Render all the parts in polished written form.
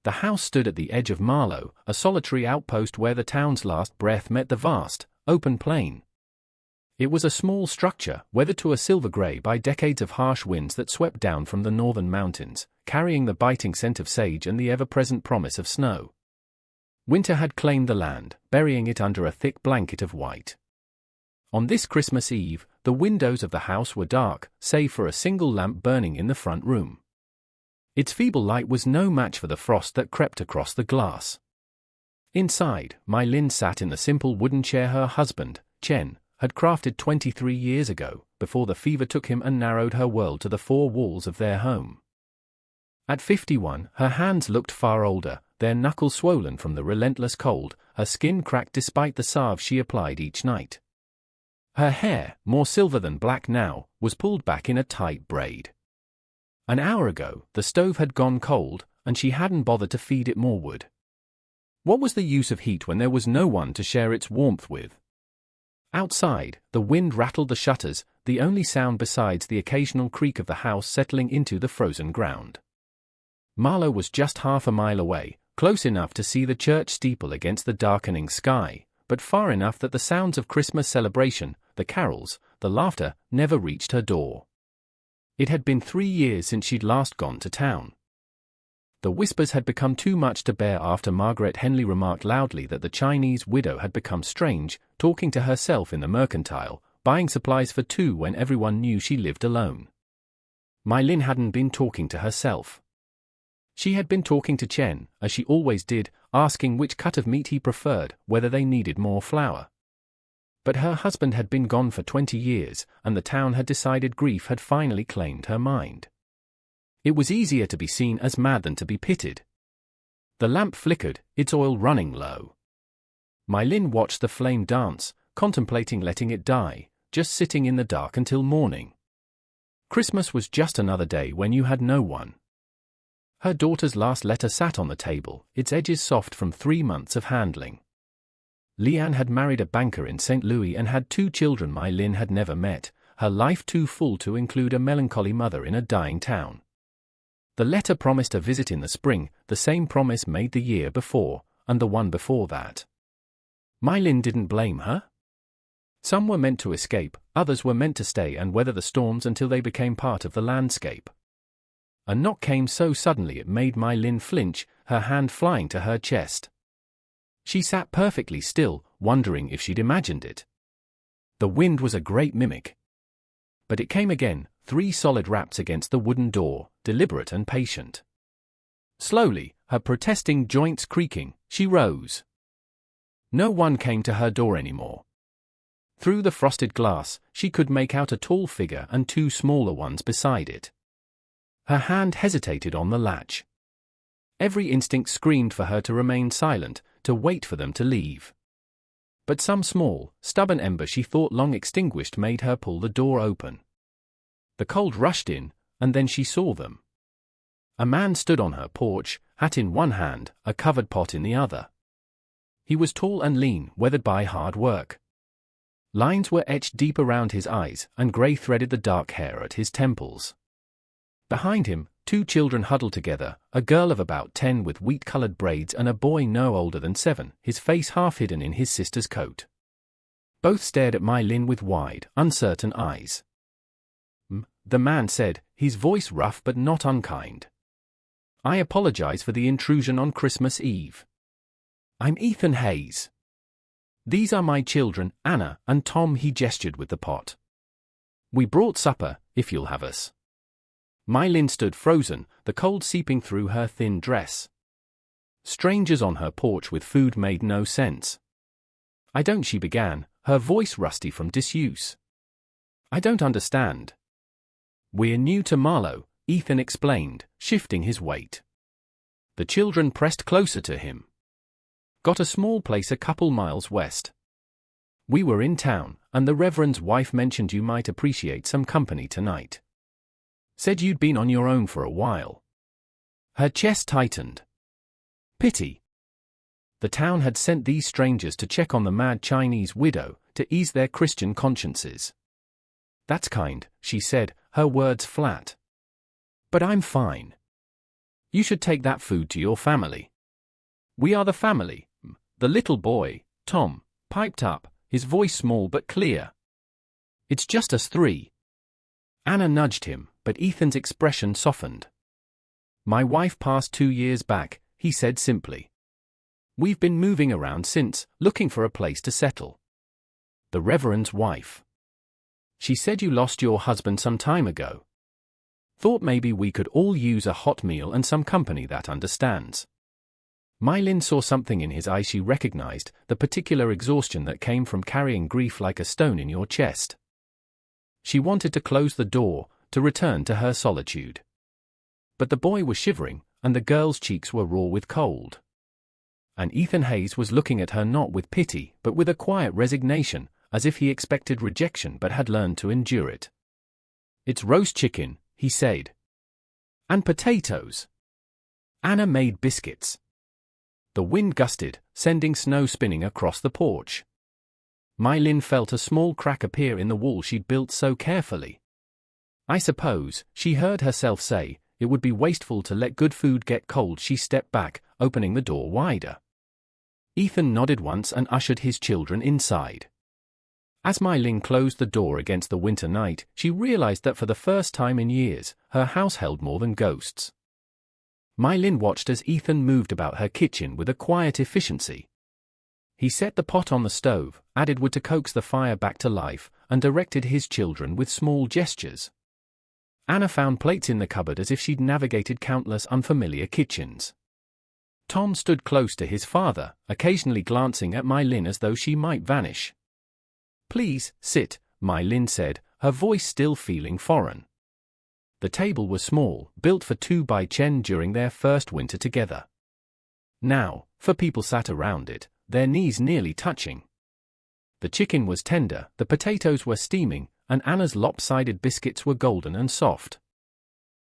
The house stood at the edge of Marlow, a solitary outpost where the town's last breath met the vast, open plain. It was a small structure, weathered to a silver grey by decades of harsh winds that swept down from the northern mountains, carrying the biting scent of sage and the ever-present promise of snow. Winter had claimed the land, burying it under a thick blanket of white. On this Christmas Eve, the windows of the house were dark, save for a single lamp burning in the front room. Its feeble light was no match for the frost that crept across the glass. Inside, Milin sat in the simple wooden chair her husband, Chen, had crafted 23 years ago, before the fever took him and narrowed her world to the four walls of their home. At 51, her hands looked far older, their knuckles swollen from the relentless cold, her skin cracked despite the salve she applied each night. Her hair, more silver than black now, was pulled back in a tight braid. An hour ago, the stove had gone cold, and she hadn't bothered to feed it more wood. What was the use of heat when there was no one to share its warmth with? Outside, the wind rattled the shutters, the only sound besides the occasional creak of the house settling into the frozen ground. Marlow was just half a mile away, close enough to see the church steeple against the darkening sky, but far enough that the sounds of Christmas celebration, the carols, the laughter, never reached her door. It had been 3 years since she'd last gone to town. The whispers had become too much to bear after Margaret Henley remarked loudly that the Chinese widow had become strange, talking to herself in the mercantile, buying supplies for two when everyone knew she lived alone. Milin hadn't been talking to herself. She had been talking to Chen, as she always did, asking which cut of meat he preferred, whether they needed more flour. But her husband had been gone for 20 years, and the town had decided grief had finally claimed her mind. It was easier to be seen as mad than to be pitied. The lamp flickered, its oil running low. Milin watched the flame dance, contemplating letting it die, just sitting in the dark until morning. Christmas was just another day when you had no one. Her daughter's last letter sat on the table, its edges soft from 3 months of handling. Lian had married a banker in St. Louis and had 2 children Milin had never met, her life too full to include a melancholy mother in a dying town. The letter promised a visit in the spring, the same promise made the year before, and the one before that. Milin didn't blame her. Some were meant to escape, others were meant to stay and weather the storms until they became part of the landscape. A knock came so suddenly it made Milin flinch, her hand flying to her chest. She sat perfectly still, wondering if she'd imagined it. The wind was a great mimic. But it came again, 3 solid raps against the wooden door, deliberate and patient. Slowly, her protesting joints creaking, she rose. No one came to her door anymore. Through the frosted glass, she could make out a tall figure and 2 smaller ones beside it. Her hand hesitated on the latch. Every instinct screamed for her to remain silent, to wait for them to leave. But some small, stubborn ember she thought long extinguished made her pull the door open. The cold rushed in, and then she saw them. A man stood on her porch, hat in one hand, a covered pot in the other. He was tall and lean, weathered by hard work. Lines were etched deep around his eyes, and grey threaded the dark hair at his temples. Behind him, 2 children huddled together, a girl of about 10 with wheat-colored braids and a boy no older than 7, his face half hidden in his sister's coat. Both stared at Milin with wide, uncertain eyes. The man said, his voice rough but not unkind. "I apologize for the intrusion on Christmas Eve. I'm Ethan Hayes. These are my children, Anna and Tom." He gestured with the pot. "We brought supper, if you'll have us." Milin stood frozen, the cold seeping through her thin dress. Strangers on her porch with food made no sense. "I don't," she began, her voice rusty from disuse. "I don't understand." "We're new to Marlow," Ethan explained, shifting his weight. The children pressed closer to him. "Got a small place a couple miles west. We were in town, and the Reverend's wife mentioned you might appreciate some company tonight. Said you'd been on your own for a while." Her chest tightened. Pity. The town had sent these strangers to check on the mad Chinese widow, to ease their Christian consciences. "That's kind," she said, her words flat. "But I'm fine." You should take that food to your family." "We are the family," the little boy, Tom, piped up, his voice small but clear. "It's just us three." Anna nudged him, but Ethan's expression softened. "My wife passed 2 years back," he said simply. "We've been moving around since, looking for a place to settle." "The Reverend's wife. She said you lost your husband some time ago. Thought maybe we could all use a hot meal and some company that understands." Milin saw something in his eye she recognized, the particular exhaustion that came from carrying grief like a stone in your chest. She wanted to close the door, to return to her solitude. But the boy was shivering, and the girl's cheeks were raw with cold. And Ethan Hayes was looking at her not with pity, but with a quiet resignation, as if he expected rejection but had learned to endure it. "It's roast chicken," he said. "And potatoes." Anna made biscuits. The wind gusted, sending snow spinning across the porch. Milin felt a small crack appear in the wall she'd built so carefully. "I suppose," she heard herself say, "it would be wasteful to let good food get cold." She stepped back, opening the door wider. Ethan nodded once and ushered his children inside. As Milin closed the door against the winter night, she realized that for the first time in years, her house held more than ghosts. Milin watched as Ethan moved about her kitchen with a quiet efficiency. He set the pot on the stove, added wood to coax the fire back to life, and directed his children with small gestures. Anna found plates in the cupboard as if she'd navigated countless unfamiliar kitchens. Tom stood close to his father, occasionally glancing at Milin as though she might vanish. "Please, sit," Milin said, her voice still feeling foreign. The table was small, built for two by Chen during their first winter together. Now, 4 people sat around it, their knees nearly touching. The chicken was tender, the potatoes were steaming, and Anna's lopsided biscuits were golden and soft.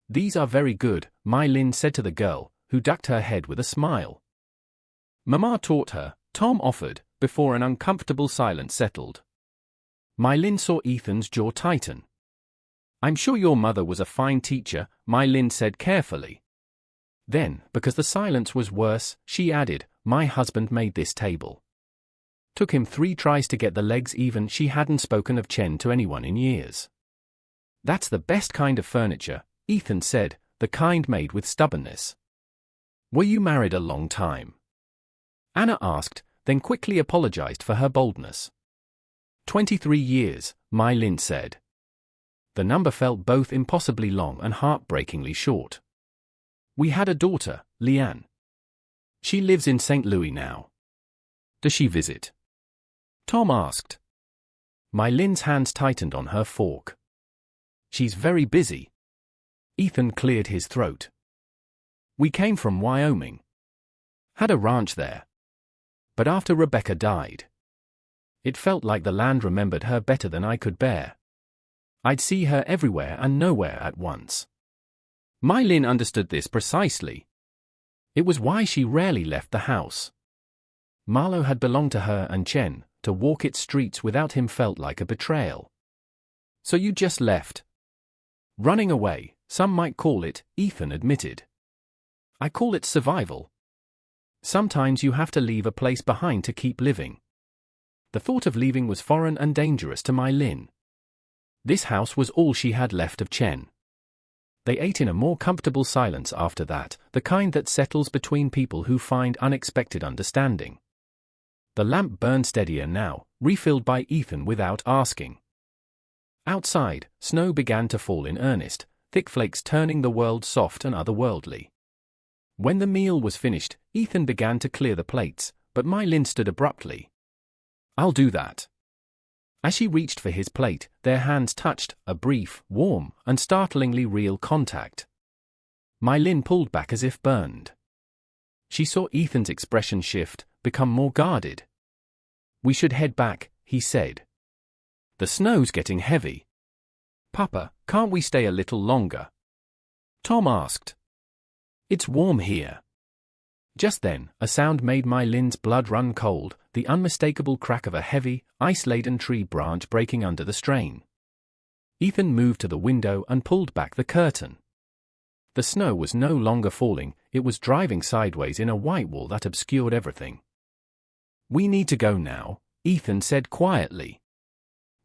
"These are very good," Milin said to the girl, who ducked her head with a smile. "Mama taught her," Tom offered, before an uncomfortable silence settled. Milin saw Ethan's jaw tighten. "I'm sure your mother was a fine teacher," Milin said carefully. Then, because the silence was worse, she added, "My husband made this table. Took him 3 tries to get the legs even." She hadn't spoken of Chen to anyone in years. "That's the best kind of furniture," Ethan said, "the kind made with stubbornness." "Were you married a long time?" Anna asked, then quickly apologized for her boldness. 23 years, Milin said. The number felt both impossibly long and heartbreakingly short. "We had a daughter, Lian. She lives in St. Louis now." "Does she visit?" Tom asked. Milin's hands tightened on her fork. "She's very busy." Ethan cleared his throat. "We came from Wyoming. Had a ranch there. But after Rebecca died, it felt like the land remembered her better than I could bear. I'd see her everywhere and nowhere at once." Milin understood this precisely. It was why she rarely left the house. Marlowe had belonged to her and Chen. To walk its streets without him felt like a betrayal. "So you just left?" "Running away, some might call it," Ethan admitted. "I call it survival. Sometimes you have to leave a place behind to keep living." The thought of leaving was foreign and dangerous to Milin. This house was all she had left of Chen. They ate in a more comfortable silence after that, the kind that settles between people who find unexpected understanding. The lamp burned steadier now, refilled by Ethan without asking. Outside, snow began to fall in earnest, thick flakes turning the world soft and otherworldly. When the meal was finished, Ethan began to clear the plates, but Milin stood abruptly. "I'll do that." As she reached for his plate, their hands touched, a brief, warm, and startlingly real contact. Milin pulled back as if burned. She saw Ethan's expression shift, become more guarded. "We should head back," he said. "The snow's getting heavy." "Papa, can't we stay a little longer?" Tom asked. "It's warm here." Just then, a sound made Milin's blood run cold, the unmistakable crack of a heavy, ice-laden tree branch breaking under the strain. Ethan moved to the window and pulled back the curtain. The snow was no longer falling, it was driving sideways in a white wall that obscured everything. "We need to go now," Ethan said quietly.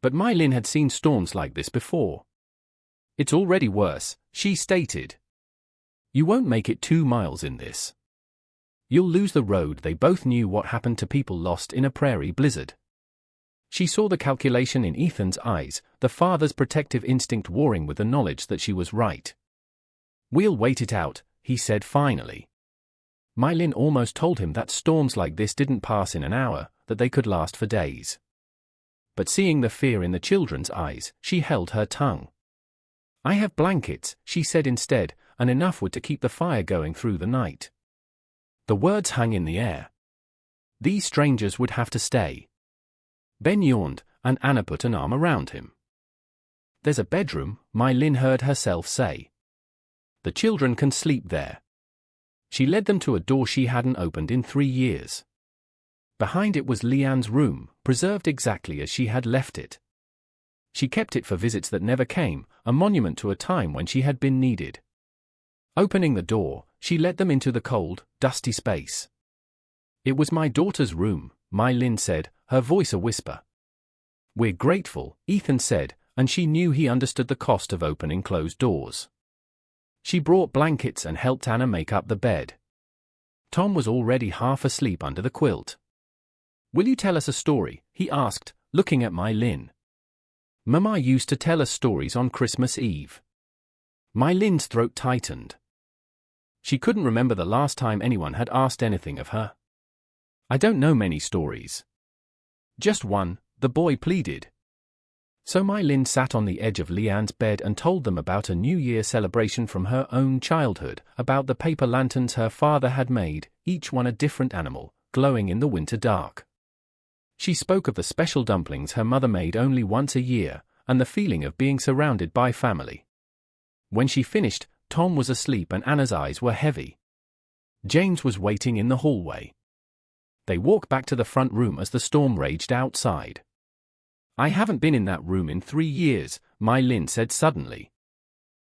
But Milin had seen storms like this before. "It's already worse," she stated. "You won't make it 2 miles in this. You'll lose the road." They both knew what happened to people lost in a prairie blizzard. She saw the calculation in Ethan's eyes, the father's protective instinct warring with the knowledge that she was right. "We'll wait it out," he said finally. Milin almost told him that storms like this didn't pass in an hour, that they could last for days. But seeing the fear in the children's eyes, she held her tongue. "I have blankets," she said instead, "and enough wood to keep the fire going through the night." The words hung in the air. These strangers would have to stay. Ben yawned, and Anna put an arm around him. "There's a bedroom," Milin heard herself say. "The children can sleep there." She led them to a door she hadn't opened in 3 years. Behind it was Leanne's room, preserved exactly as she had left it. She kept it for visits that never came, a monument to a time when she had been needed. Opening the door, she let them into the cold, dusty space. "It was my daughter's room," Milin said, her voice a whisper. "We're grateful," Ethan said, and she knew he understood the cost of opening closed doors. She brought blankets and helped Anna make up the bed. Tom was already half asleep under the quilt. "Will you tell us a story?" he asked, looking at Milin. "Mama used to tell us stories on Christmas Eve." Milin's throat tightened. She couldn't remember the last time anyone had asked anything of her. "I don't know many stories." "Just one," the boy pleaded. So Milin sat on the edge of Leanne's bed and told them about a New Year celebration from her own childhood, about the paper lanterns her father had made, each one a different animal, glowing in the winter dark. She spoke of the special dumplings her mother made only once a year, and the feeling of being surrounded by family. When she finished, Tom was asleep and Anna's eyes were heavy. James was waiting in the hallway. They walked back to the front room as the storm raged outside. "I haven't been in that room in 3 years," Milin said suddenly.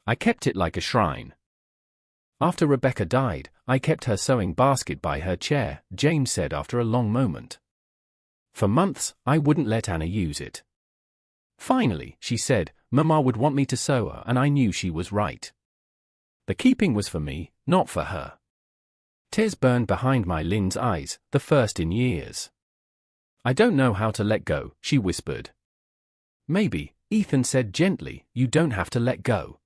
"I kept it like a shrine. After Rebecca died, I kept her sewing basket by her chair," James said after a long moment. "For months, I wouldn't let Anna use it. Finally," she said, "Mama would want me to sew her, and I knew she was right. The keeping was for me, not for her." Tears burned behind Milin's eyes, the first in years. "I don't know how to let go," she whispered. "Maybe," Ethan said gently, "you don't have to let go.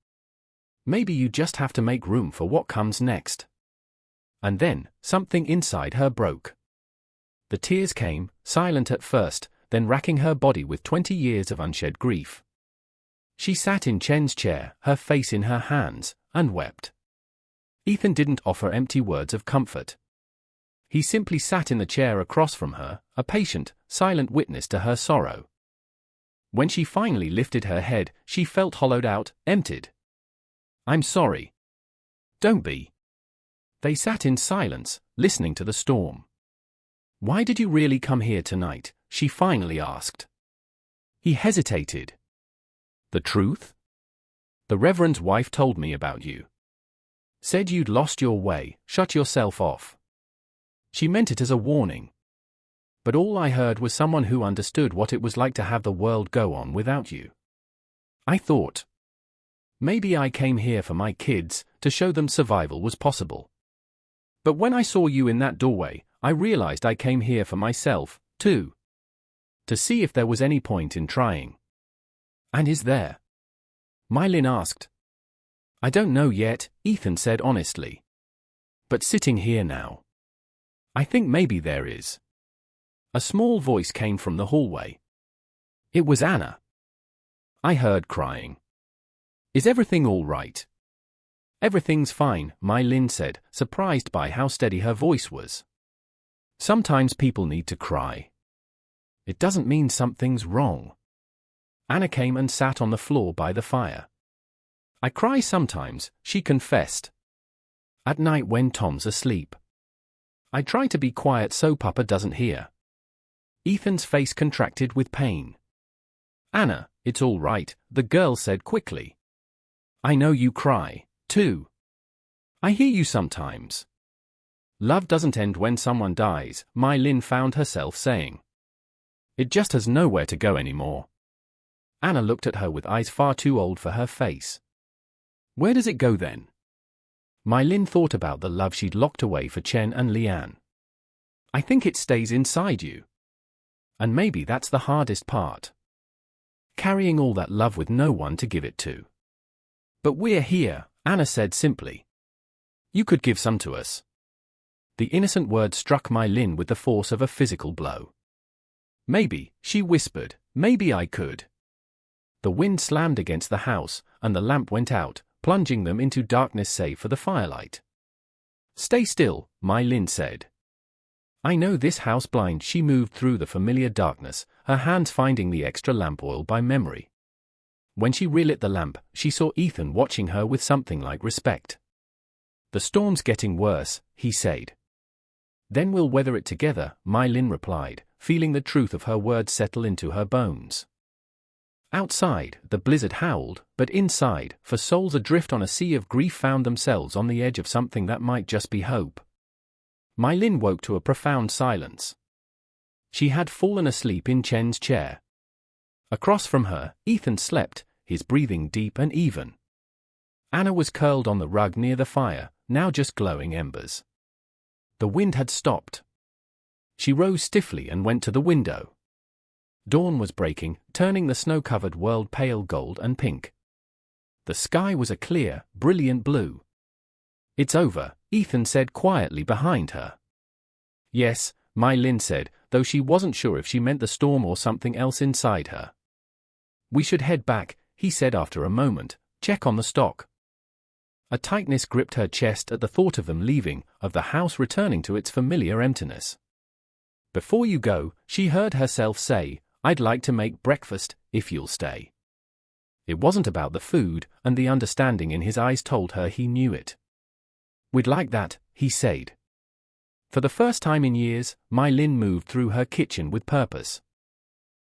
Maybe you just have to make room for what comes next." And then, something inside her broke. The tears came, silent at first, then racking her body with 20 years of unshed grief. She sat in Chen's chair, her face in her hands, and wept. Ethan didn't offer empty words of comfort. He simply sat in the chair across from her, a patient, silent witness to her sorrow. When she finally lifted her head, she felt hollowed out, emptied. "I'm sorry." "Don't be." They sat in silence, listening to the storm. "Why did you really come here tonight?" she finally asked. He hesitated. "The truth? The Reverend's wife told me about you. Said you'd lost your way, shut yourself off. She meant it as a warning. But all I heard was someone who understood what it was like to have the world go on without you. I thought, maybe I came here for my kids, to show them survival was possible. But when I saw you in that doorway, I realized I came here for myself, too. To see if there was any point in trying." "And is there?" Milin asked. "I don't know yet," Ethan said honestly. "But sitting here now, I think maybe there is." A small voice came from the hallway. It was Anna. "I heard crying. Is everything all right?" "Everything's fine," Milin said, surprised by how steady her voice was. "Sometimes people need to cry. It doesn't mean something's wrong." Anna came and sat on the floor by the fire. "I cry sometimes," she confessed. "At night when Tom's asleep. I try to be quiet so Papa doesn't hear." Ethan's face contracted with pain. "Anna, it's all right," the girl said quickly. "I know you cry, too." I hear you sometimes. Love doesn't end when someone dies, Milin found herself saying. It just has nowhere to go anymore. Anna looked at her with eyes far too old for her face. Where does it go then? Milin thought about the love she'd locked away for Chen and Lian. I think it stays inside you. And maybe that's the hardest part. Carrying all that love with no one to give it to. But we're here, Anna said simply. You could give some to us. The innocent word struck Milin with the force of a physical blow. Maybe, she whispered, maybe I could. The wind slammed against the house, and the lamp went out, plunging them into darkness save for the firelight. Stay still, Milin said. I know this house blind. She moved through the familiar darkness, her hands finding the extra lamp oil by memory. When she relit the lamp, she saw Ethan watching her with something like respect. The storm's getting worse, he said. Then we'll weather it together, Milin replied, feeling the truth of her words settle into her bones. Outside, the blizzard howled, but inside, for souls adrift on a sea of grief found themselves on the edge of something that might just be hope. Milin woke to a profound silence. She had fallen asleep in Chen's chair. Across from her, Ethan slept, his breathing deep and even. Anna was curled on the rug near the fire, now just glowing embers. The wind had stopped. She rose stiffly and went to the window. Dawn was breaking, turning the snow-covered world pale gold and pink. The sky was a clear, brilliant blue. It's over, Ethan said quietly behind her. Yes, Milin said, though she wasn't sure if she meant the storm or something else inside her. We should head back, he said after a moment, check on the stock. A tightness gripped her chest at the thought of them leaving, of the house returning to its familiar emptiness. Before you go, she heard herself say, I'd like to make breakfast, if you'll stay. It wasn't about the food, and the understanding in his eyes told her he knew it. We'd like that, he said. For the first time in years, Milin moved through her kitchen with purpose.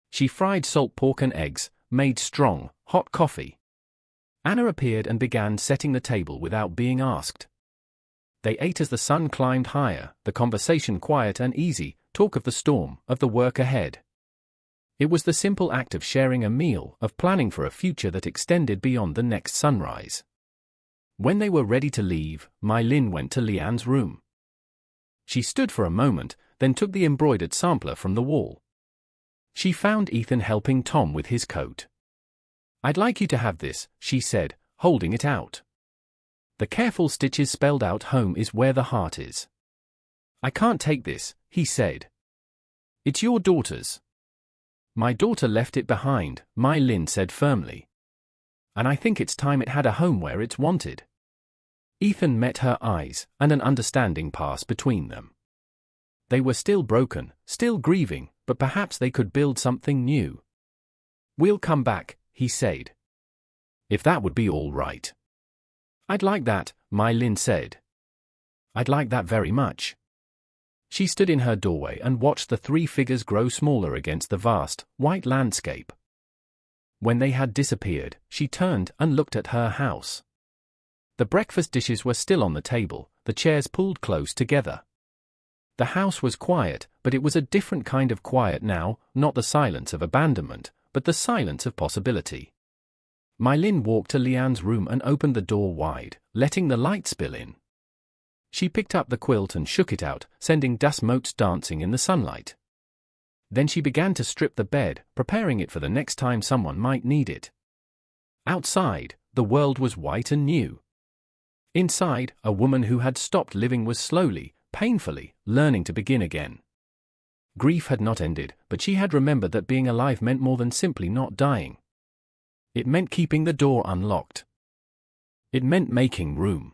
She fried salt pork and eggs, made strong, hot coffee. Anna appeared and began setting the table without being asked. They ate as the sun climbed higher, the conversation quiet and easy, talk of the storm, of the work ahead. It was the simple act of sharing a meal, of planning for a future that extended beyond the next sunrise. When they were ready to leave, Milin went to Lian's room. She stood for a moment, then took the embroidered sampler from the wall. She found Ethan helping Tom with his coat. I'd like you to have this, she said, holding it out. The careful stitches spelled out home is where the heart is. I can't take this, he said. It's your daughter's. My daughter left it behind, Milin said firmly. And I think it's time it had a home where it's wanted. Ethan met her eyes, and an understanding passed between them. They were still broken, still grieving, but perhaps they could build something new. We'll come back, he said. If that would be all right. I'd like that, Milin said. I'd like that very much. She stood in her doorway and watched the three figures grow smaller against the vast, white landscape. When they had disappeared, she turned and looked at her house. The breakfast dishes were still on the table, the chairs pulled close together. The house was quiet, but it was a different kind of quiet now, not the silence of abandonment, but the silence of possibility. Milin walked to Lian's room and opened the door wide, letting the light spill in. She picked up the quilt and shook it out, sending dust motes dancing in the sunlight. Then she began to strip the bed, preparing it for the next time someone might need it. Outside, the world was white and new. Inside, a woman who had stopped living was slowly, painfully, learning to begin again. Grief had not ended, but she had remembered that being alive meant more than simply not dying. It meant keeping the door unlocked. It meant making room.